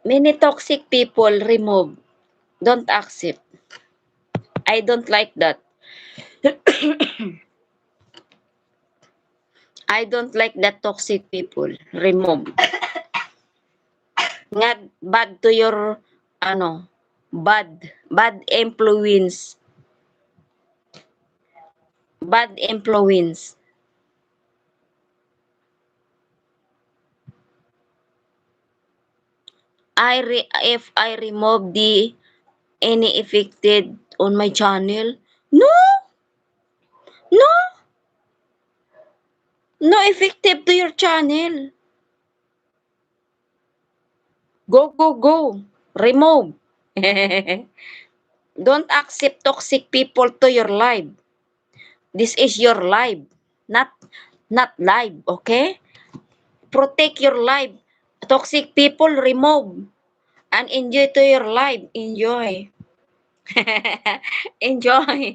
Many toxic people remove. Don't accept. I don't like that. I don't like that toxic people. Remove. Nga bad to your ano, bad influence. Bad influence. If I remove the any affected on my channel, no, no, no effective to your channel. Go. Remove. Don't accept toxic people to your life. This is your life, not life, okay? Protect your life. Toxic people remove and enjoy to your life. Enjoy. Enjoy.